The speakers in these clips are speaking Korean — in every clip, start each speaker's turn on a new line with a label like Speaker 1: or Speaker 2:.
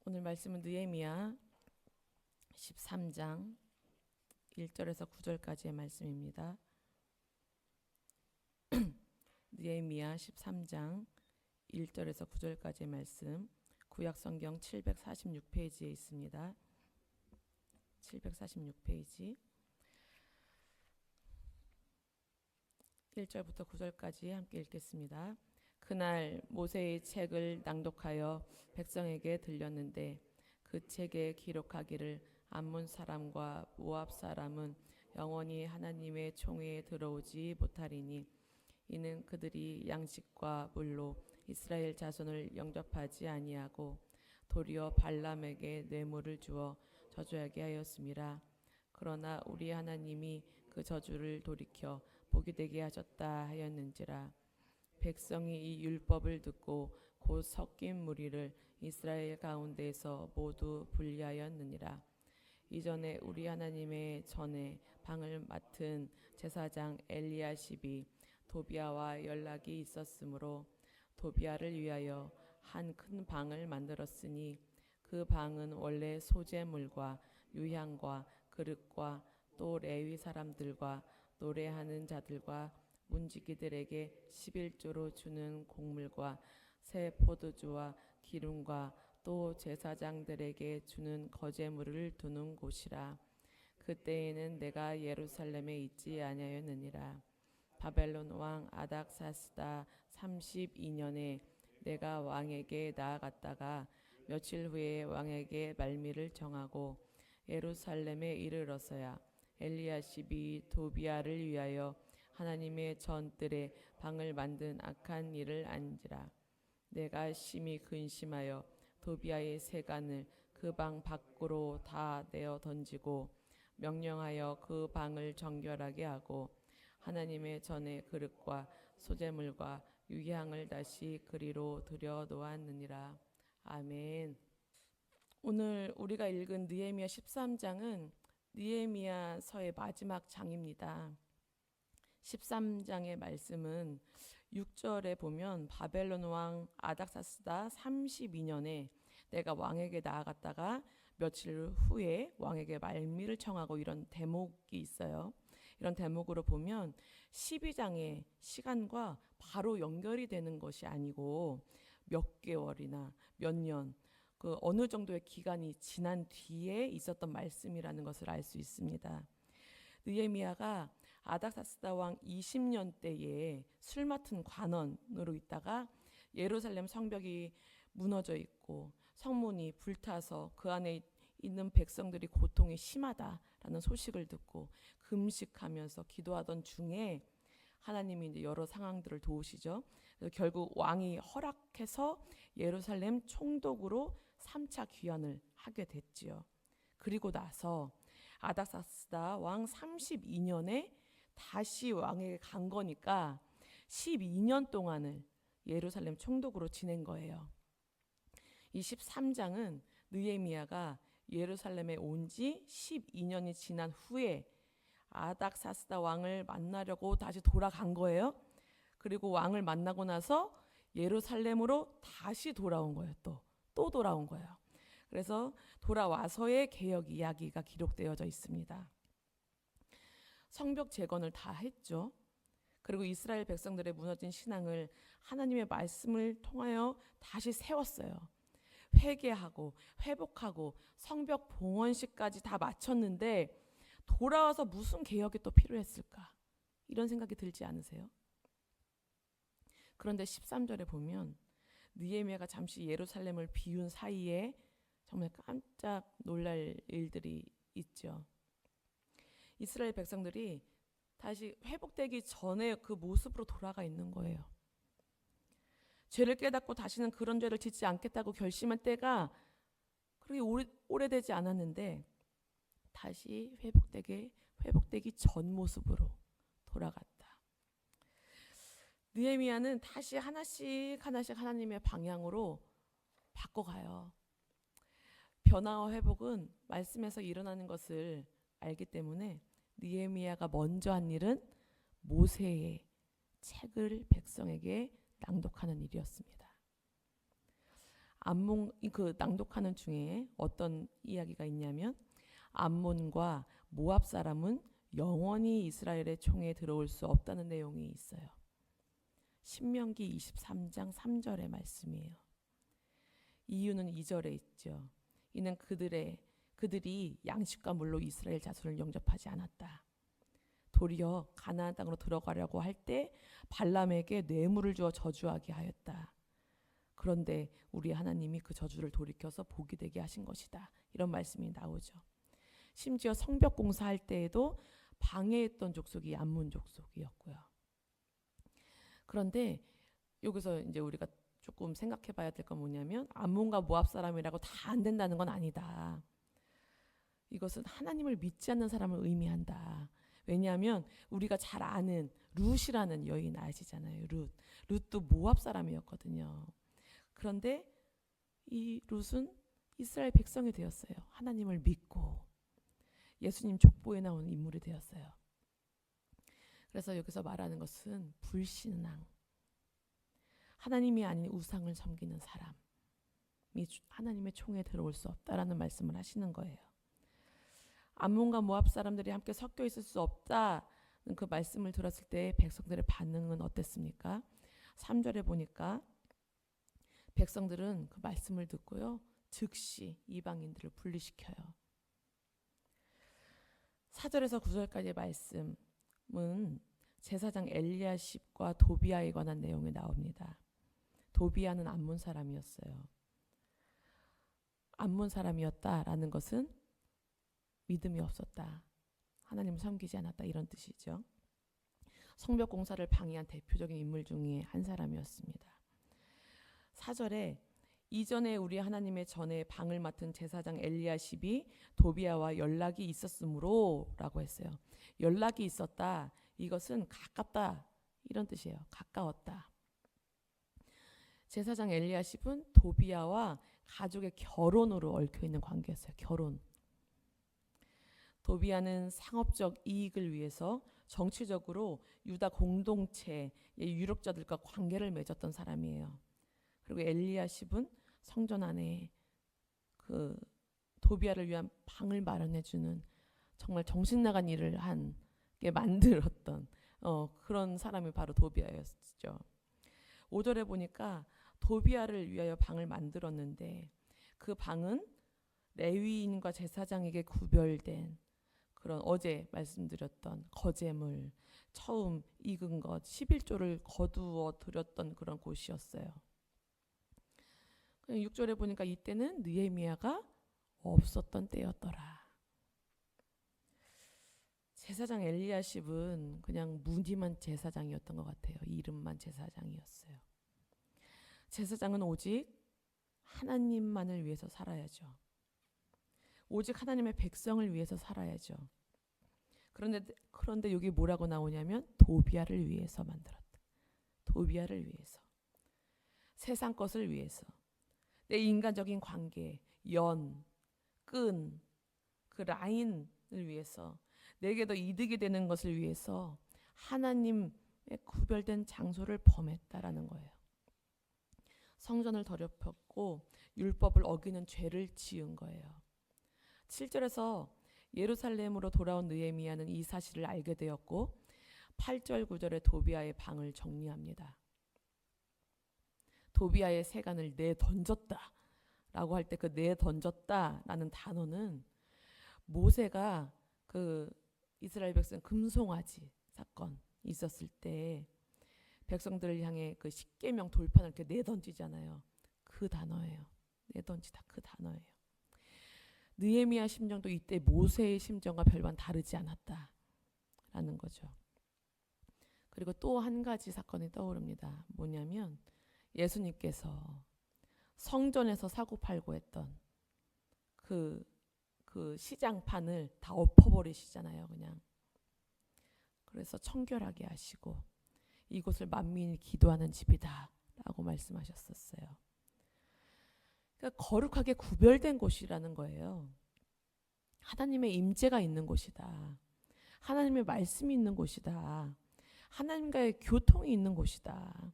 Speaker 1: 오늘 말씀은 느헤미야 13장 1절에서 9절까지의 말씀입니다. 느헤미야 13장 1절에서 9절까지의 말씀, 구약성경 746페이지에 있습니다. 746페이지 1절부터 9절까지 함께 읽겠습니다. 그날 모세의 책을 낭독하여 백성에게 들렸는데 그 책에 기록하기를 암몬 사람과 모압 사람은 영원히 하나님의 총회에 들어오지 못하리니 이는 그들이 양식과 물로 이스라엘 자손을 영접하지 아니하고 도리어 발람에게 뇌물을 주어 저주하게 하였음이라. 그러나 우리 하나님이 그 저주를 돌이켜 복이 되게 하셨다 하였는지라. 백성이 이 율법을 듣고 곧 섞인 무리를 이스라엘 가운데에서 모두 분리하였느니라. 이전에 우리 하나님의 전에 방을 맡은 제사장 엘리야십이 도비아와 연락이 있었으므로 도비아를 위하여 한 큰 방을 만들었으니 그 방은 원래 소재물과 유향과 그릇과 또 레위 사람들과 노래하는 자들과 문지기들에게 11조로 주는 곡물과 새 포도주와 기름과 또 제사장들에게 주는 거제물을 두는 곳이라. 그때에는 내가 예루살렘에 있지 아니하였느니라. 바벨론 왕 아닥사스다 32년에 내가 왕에게 나아갔다가 며칠 후에 왕에게 말미를 정하고 예루살렘에 이르러서야 엘리야십이 도비아를 위하여 하나님의 전뜰에 방을 만든 악한 일을 안지라. 내가 심히 근심하여 도비아의 세간을 그 방 밖으로 다 내어 던지고 명령하여 그 방을 정결하게 하고 하나님의 전의 그릇과 소재물과 유향을 다시 그리로 들여 놓았느니라. 아멘. 오늘 우리가 읽은 느헤미야 13장은 느헤미야서의 마지막 장입니다. 13장의 말씀은 6절에 보면 바벨론 왕 아닥사스다 32년에 내가 왕에게 나아갔다가 며칠 후에 왕에게 말미를 청하고 이런 대목이 있어요. 이런 대목으로 보면 12장의 시간과 바로 연결이 되는 것이 아니고 몇 개월이나 몇 년, 그 어느 정도의 기간이 지난 뒤에 있었던 말씀이라는 것을 알 수 있습니다. 느헤미야가 아닥사스다 왕 20년 때에 술 맡은 관원으로 있다가 예루살렘 성벽이 무너져 있고 성문이 불타서 그 안에 있는 백성들이 고통이 심하다라는 소식을 듣고 금식하면서 기도하던 중에 하나님이 이제 여러 상황들을 도우시죠. 그래서 결국 왕이 허락해서 예루살렘 총독으로 3차 귀환을 하게 됐지요. 그리고 나서 아닥사스다 왕 32년에 다시 왕에게 간 거니까 12년 동안을 예루살렘 총독으로 지낸 거예요. 이 13장은 느헤미야가 예루살렘에 온 지 12년이 지난 후에 아닥사스다 왕을 만나려고 다시 돌아간 거예요. 그리고 왕을 만나고 나서 예루살렘으로 다시 돌아온 거예요. 또 돌아온 거예요. 그래서 돌아와서의 개혁 이야기가 기록되어져 있습니다. 성벽 재건을 다 했죠. 그리고 이스라엘 백성들의 무너진 신앙을 하나님의 말씀을 통하여 다시 세웠어요. 회개하고 회복하고 성벽 봉헌식까지 다 마쳤는데 돌아와서 무슨 개혁이 또 필요했을까? 이런 생각이 들지 않으세요? 그런데 13절에 보면 느헤미야가 잠시 예루살렘을 비운 사이에 정말 깜짝 놀랄 일들이 있죠. 이스라엘 백성들이 다시 회복되기 전에 그 모습으로 돌아가 있는 거예요. 죄를 깨닫고 다시는 그런 죄를 짓지 않겠다고 결심한 때가 그렇게 오래되지 않았는데 다시 회복되기 전 모습으로 돌아갔다. 느헤미야는 다시 하나씩 하나님의 방향으로 바꿔가요. 변화와 회복은 말씀에서 일어나는 것을 알기 때문에 느헤미야가 먼저 한 일은 모세의 책을 백성에게 낭독하는 일이었습니다. 암몬 그 낭독하는 중에 어떤 이야기가 있냐면 암몬과 모압 사람은 영원히 이스라엘의 총에 들어올 수 없다는 내용이 있어요. 신명기 23장 3절의 말씀이에요. 이유는 2절에 있죠. 이는 그들이 양식과 물로 이스라엘 자손을 영접하지 않았다. 도리어 가나안 땅으로 들어가려고 할 때 발람에게 뇌물을 주어 저주하게 하였다. 그런데 우리 하나님이 그 저주를 돌이켜서 복이 되게 하신 것이다. 이런 말씀이 나오죠. 심지어 성벽 공사할 때에도 방해했던 족속이 암몬 족속이었고요. 그런데 여기서 이제 우리가 조금 생각해 봐야 될 건 뭐냐면 암몬과 모압 사람이라고 다 안 된다는 건 아니다. 이것은 하나님을 믿지 않는 사람을 의미한다. 왜냐하면 우리가 잘 아는 룻이라는 여인 아시잖아요. 룻도 모압 사람이었거든요. 그런데 이 룻은 이스라엘 백성이 되었어요. 하나님을 믿고 예수님 족보에 나오는 인물이 되었어요. 그래서 여기서 말하는 것은 불신앙, 하나님이 아닌 우상을 섬기는 사람이 하나님의 총에 들어올 수 없다라는 말씀을 하시는 거예요. 암몬과 모압 사람들이 함께 섞여 있을 수 없다는 그 말씀을 들었을 때 백성들의 반응은 어땠습니까? 3절에 보니까 백성들은 그 말씀을 듣고요, 즉시 이방인들을 분리시켜요. 4절에서 9절까지의 말씀은 제사장 엘리야십과 도비아에 관한 내용이 나옵니다. 도비아는 암몬 사람이었어요. 암몬 사람이었다라는 것은 믿음이 없었다, 하나님을 섬기지 않았다, 이런 뜻이죠. 성벽 공사를 방해한 대표적인 인물 중에 한 사람이었습니다. 4절에 이전에 우리 하나님의 전에 방을 맡은 제사장 엘리야십이 도비아와 연락이 있었으므로 라고 했어요. 연락이 있었다, 이것은 가깝다, 이런 뜻이에요. 가까웠다. 제사장 엘리야십은 도비아와 가족의 결혼으로 얽혀있는 관계였어요. 결혼. 도비아는 상업적 이익을 위해서 정치적으로 유다 공동체의 유력자들과 관계를 맺었던 사람이에요. 그리고 엘리야십은 성전 안에 그 도비아를 위한 방을 마련해주는 정말 정신나간 일을 하게 만들었던 그런 사람이 바로 도비아였죠. 5절에 보니까 도비아를 위하여 방을 만들었는데 그 방은 레위인과 제사장에게 구별된 그런 어제 말씀드렸던 거제물, 처음 익은 것, 11조를 거두어 드렸던 그런 곳이었어요. 6절에 보니까 이때는 느헤미야가 없었던 때였더라. 제사장 엘리야십은 그냥 무늬만 제사장이었던 것 같아요. 이름만 제사장이었어요. 제사장은 오직 하나님만을 위해서 살아야죠. 오직 하나님의 백성을 위해서 살아야죠. 그런데 여기 뭐라고 나오냐면 도비아를 위해서 만들었다. 도비아를 위해서. 세상 것을 위해서. 내 인간적인 관계, 끈, 그 라인을 위해서, 내게 더 이득이 되는 것을 위해서 하나님의 구별된 장소를 범했다라는 거예요. 성전을 더럽혔고 율법을 어기는 죄를 지은 거예요. 7절에서 예루살렘으로 돌아온 느헤미야는 이 사실을 알게 되었고 8절 9절에 도비아의 방을 정리합니다. 도비아의 세간을 내던졌다 라고 할 때 그 내던졌다라는 단어는 모세가 그 이스라엘 백성 금송아지 사건 있었을 때 백성들을 향해 그 십계명 돌판을 이렇게 내던지잖아요. 그 단어예요. 내던지다, 그 단어예요. 느헤미야 심정도 이때 모세의 심정과 별반 다르지 않았다라는 거죠. 그리고 또 한 가지 사건이 떠오릅니다. 뭐냐면 예수님께서 성전에서 사고팔고 했던 그 시장판을 다 엎어버리시잖아요. 그냥. 그래서 청결하게 하시고 이곳을 만민이 기도하는 집이다 라고 말씀하셨었어요. 그러니까 거룩하게 구별된 곳이라는 거예요. 하나님의 임재가 있는 곳이다. 하나님의 말씀이 있는 곳이다. 하나님과의 교통이 있는 곳이다.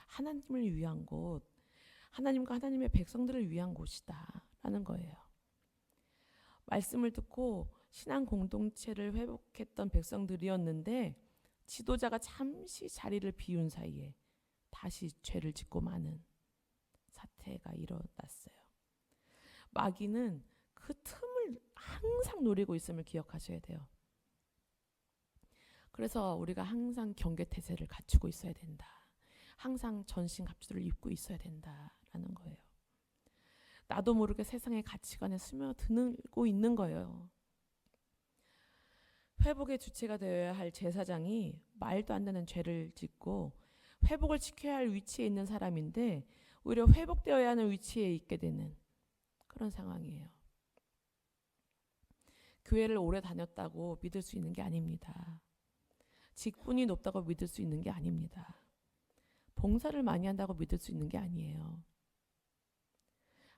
Speaker 1: 하나님을 위한 곳, 하나님과 하나님의 백성들을 위한 곳이다라는 거예요. 말씀을 듣고 신앙 공동체를 회복했던 백성들이었는데 지도자가 잠시 자리를 비운 사이에 다시 죄를 짓고 마는 사태가 일어났어요. 마귀는 그 틈을 항상 노리고 있음을 기억하셔야 돼요. 그래서 우리가 항상 경계태세를 갖추고 있어야 된다. 항상 전신갑주를 입고 있어야 된다라는 거예요. 나도 모르게 세상의 가치관에 스며들고 있는 거예요. 회복의 주체가 되어야 할 제사장이 말도 안 되는 죄를 짓고 회복을 지켜야 할 위치에 있는 사람인데 오히려 회복되어야 하는 위치에 있게 되는 그런 상황이에요. 교회를 오래 다녔다고 믿을 수 있는 게 아닙니다. 직분이 높다고 믿을 수 있는 게 아닙니다. 봉사를 많이 한다고 믿을 수 있는 게 아니에요.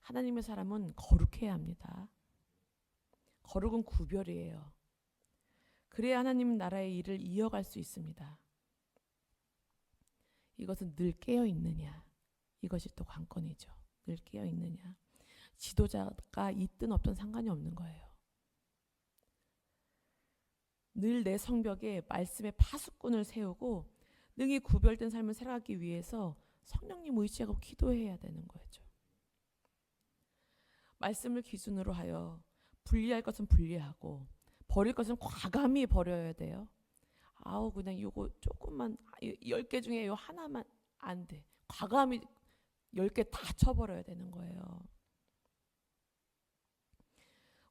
Speaker 1: 하나님의 사람은 거룩해야 합니다. 거룩은 구별이에요. 그래야 하나님 나라의 일을 이어갈 수 있습니다. 이것은 늘 깨어 있느냐, 이것이 또 관건이죠. 늘 깨어 있느냐. 지도자가 있든 없든 상관이 없는 거예요. 늘 내 성벽에 말씀의 파수꾼을 세우고 능히 구별된 삶을 살아가기 위해서 성령님 의지하고 기도해야 되는 거죠. 말씀을 기준으로 하여 분리할 것은 분리하고 버릴 것은 과감히 버려야 돼요. 그냥 요거 조금만 10개 중에 요 하나만 안 돼. 과감히 10개 다 쳐버려야 되는 거예요.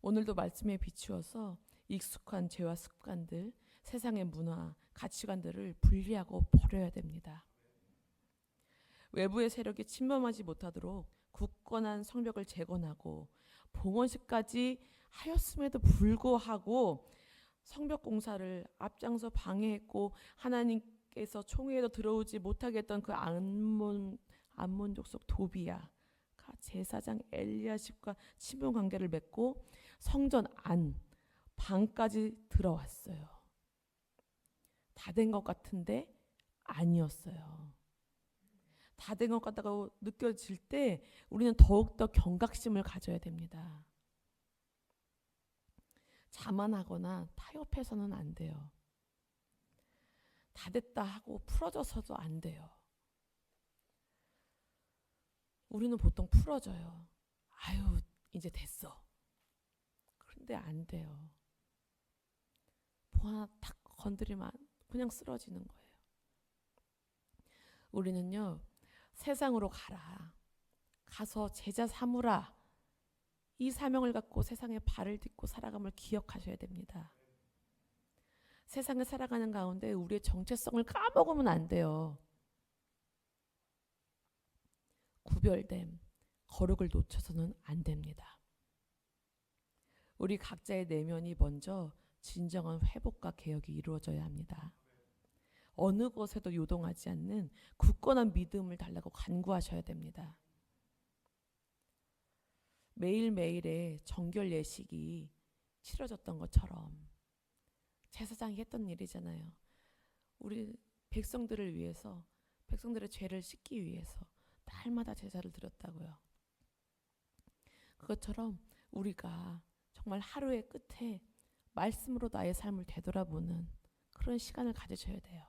Speaker 1: 오늘도 말씀에 비추어서 익숙한 죄와 습관들, 세상의 문화, 가치관들을 분리하고 버려야 됩니다. 외부의 세력이 침범하지 못하도록 굳건한 성벽을 재건하고 봉헌식까지 하였음에도 불구하고 성벽 공사를 앞장서 방해했고 하나님께서 총회에도 들어오지 못하게 했던 그 암몬 족속 도비야가 제사장 엘리야십과 친분 관계를 맺고 성전 안 방까지 들어왔어요. 다 된 것 같은데 아니었어요. 다 된 것 같다고 느껴질 때 우리는 더욱더 경각심을 가져야 됩니다. 자만하거나 타협해서는 안 돼요. 다 됐다 하고 풀어져서도 안 돼요. 우리는 보통 풀어져요. 이제 됐어. 그런데 안 돼요. 뭐 하나 탁 건드리면 그냥 쓰러지는 거예요. 우리는요, 세상으로 가서 제자 삼으라. 이 사명을 갖고 세상에 발을 딛고 살아감을 기억하셔야 됩니다. 세상을 살아가는 가운데 우리의 정체성을 까먹으면 안 돼요. 구별됨, 거룩을 놓쳐서는 안 됩니다. 우리 각자의 내면이 먼저 진정한 회복과 개혁이 이루어져야 합니다. 어느 곳에도 요동하지 않는 굳건한 믿음을 달라고 간구하셔야 됩니다. 매일매일의 정결 예식이 치러졌던 것처럼 제사장이 했던 일이잖아요. 우리 백성들을 위해서, 백성들의 죄를 씻기 위해서 날마다 제사를 드렸다고요. 그것처럼 우리가 정말 하루의 끝에 말씀으로 나의 삶을 되돌아보는 그런 시간을 가지셔야 돼요.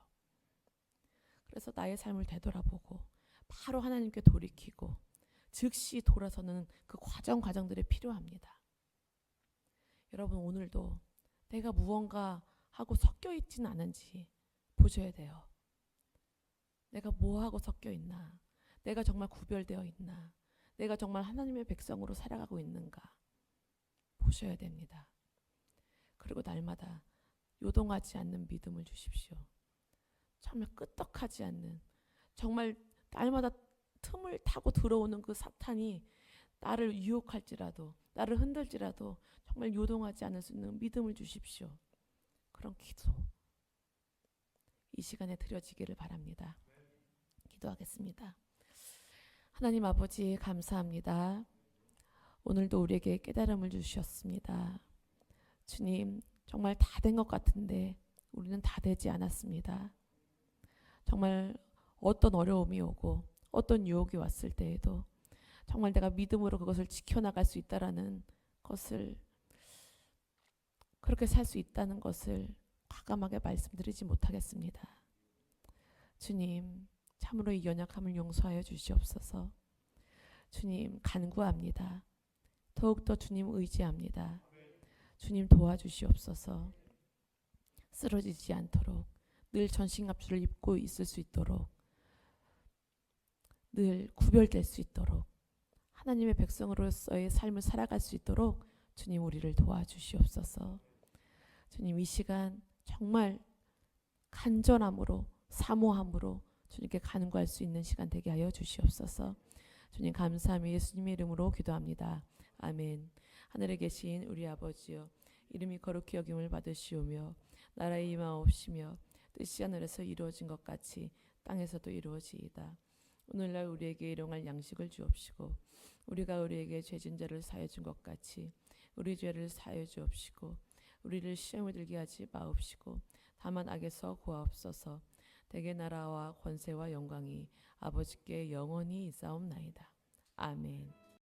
Speaker 1: 그래서 나의 삶을 되돌아보고 바로 하나님께 돌이키고 즉시 돌아서는 그 과정들이 필요합니다. 여러분, 오늘도 내가 무언가 하고 섞여 있지는 않은지 보셔야 돼요. 내가 뭐하고 섞여 있나? 내가 정말 구별되어 있나? 내가 정말 하나님의 백성으로 살아가고 있는가? 보셔야 됩니다. 그리고 날마다 요동하지 않는 믿음을 주십시오. 정말 끄떡하지 않는, 정말 날마다 틈을 타고 들어오는 그 사탄이 나를 유혹할지라도, 나를 흔들지라도 정말 요동하지 않을 수 있는 믿음을 주십시오. 그런 기도 이 시간에 드려지기를 바랍니다. 기도하겠습니다. 하나님 아버지, 감사합니다. 오늘도 우리에게 깨달음을 주셨습니다. 주님, 정말 다 된 것 같은데 우리는 다 되지 않았습니다. 정말 어떤 어려움이 오고 어떤 유혹이 왔을 때에도 정말 내가 믿음으로 그것을 지켜나갈 수 있다라는 것을, 그렇게 살 수 있다는 것을 과감하게 말씀드리지 못하겠습니다. 주님, 참으로 이 연약함을 용서하여 주시옵소서. 주님, 간구합니다. 더욱더 주님 의지합니다. 주님 도와주시옵소서. 쓰러지지 않도록 늘 전신갑주를 입고 있을 수 있도록, 늘 구별될 수 있도록, 하나님의 백성으로서의 삶을 살아갈 수 있도록 주님 우리를 도와주시옵소서. 주님, 이 시간 정말 간절함으로 사모함으로 주님께 간구할 수 있는 시간 되게 하여 주시옵소서. 주님 감사하며 예수님의 이름으로 기도합니다. 아멘. 하늘에 계신 우리 아버지여, 이름이 거룩히 여김을 받으시오며 나라의 임하옵시며 뜻이 하늘에서 이루어진 것 같이 땅에서도 이루어지이다. 오늘날 우리에게 일용할 양식을 주옵시고 우리가 우리에게 죄진 자를 사하여 준 것 같이 우리 죄를 사하여 주옵시고 우리를 시험에 들게 하지 마옵시고 다만 악에서 구하옵소서. 대개 나라와 권세와 영광이 아버지께 영원히 있사옵나이다. 아멘.